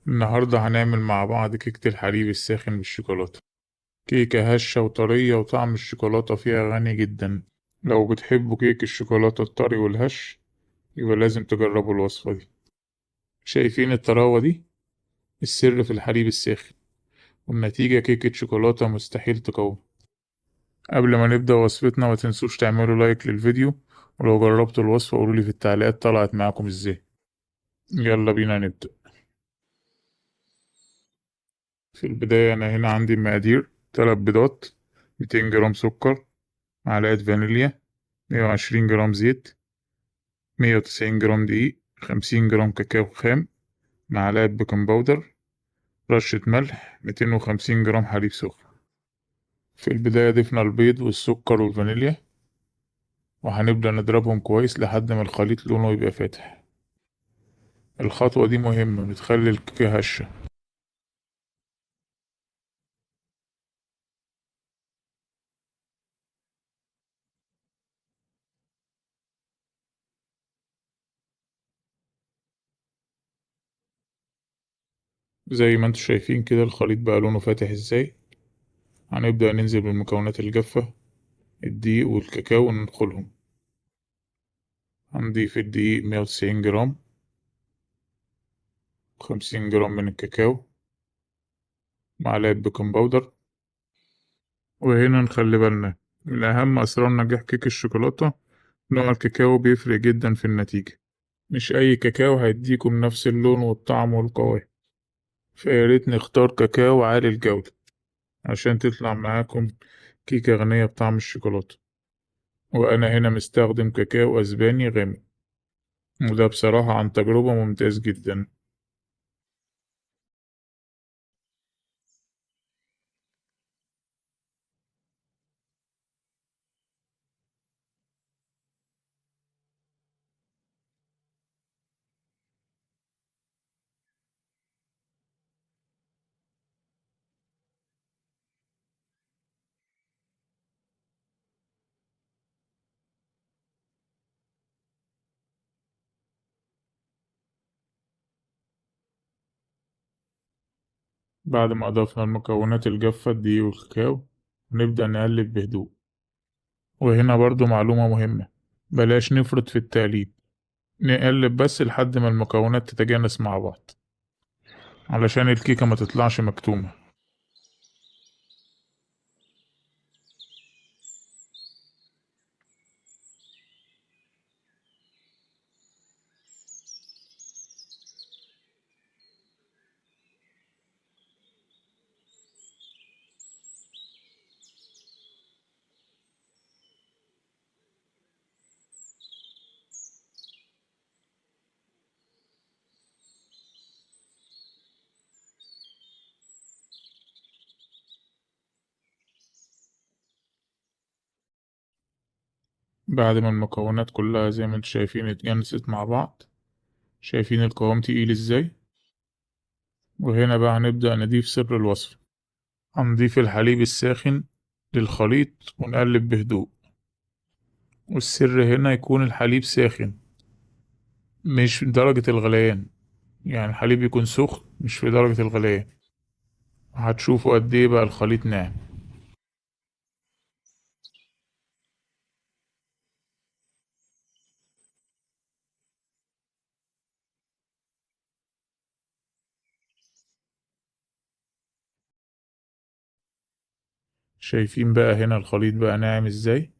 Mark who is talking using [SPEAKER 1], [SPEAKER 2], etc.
[SPEAKER 1] النهاردة هنعمل مع بعض كيكة الحليب الساخن بالشوكولاتة. كيكة هشة وطرية وطعم الشوكولاتة فيها غني جدا. لو بتحبوا كيك الشوكولاتة الطري والهش يبقى لازم تجربوا الوصفة دي. شايفين الطراوة دي؟ السر في الحليب الساخن، والنتيجة كيكة شوكولاتة مستحيل تقاوم. قبل ما نبدأ وصفتنا ما تنسوش تعملوا لايك للفيديو، ولو جربتوا الوصفة قولولي في التعليقات طلعت معاكم ازاي. يلا بينا نبدأ. في البداية أنا هنا عندي المقادير: 3 بيضات، 200 جرام سكر، معلقة فانيليا، 120 جرام زيت، 190 جرام دقيق، 50 جرام كاكاو خام، معلقة بيكنج باودر، رشة ملح، 250 جرام حليب سخن. في البداية ضفنا البيض والسكر والفانيليا، وهنبدأ نضربهم كويس لحد ما الخليط لونه يبقى فاتح. الخطوة دي مهمة، بتخلي الكيكة هشة. زي ما انتوا شايفين كده الخليط بقى لونه فاتح ازاي. هنبدأ ننزل بالمكونات الجافة، الدقيق والكاكاو وننخلهم. هنضيف الدقيق 190 جرام، 50 جرام من الكاكاو، معلقة بيكنج باودر. وهنا نخلي بالنا من أهم أسرار نجاح كيك الشوكولاتة: نوع الكاكاو بيفرق جدا في النتيجة. مش أي كاكاو هيديكم نفس اللون والطعم والقوام، فياريت نختار كاكاو عالي الجودة عشان تطلع معاكم كيكة غنية بطعم الشوكولاتة. وأنا هنا مستخدم كاكاو أسباني غامق، وده بصراحة عن تجربة ممتاز جدا. بعد ما أضفنا المكونات الجافة الدقيق والكاكاو نبدأ نقلب بهدوء. وهنا برضو معلومة مهمة: بلاش نفرط في التقليب، نقلب بس لحد ما المكونات تتجانس مع بعض علشان الكيكة ما تطلعش مكتومة. بعد ما المكونات كلها زي ما انتوا شايفين اتجانست مع بعض، شايفين القوام تقيل ازاي. وهنا بقى هنبدأ نضيف سر الوصفة: هنضيف الحليب الساخن للخليط ونقلب بهدوء. والسر هنا يكون الحليب ساخن، مش درجة الغليان، يعني الحليب يكون سخن مش في درجة الغليان. هتشوفوا قد ايه بقى الخليط ناعم. شايفين بقى هنا الخليط بقى ناعم ازاي.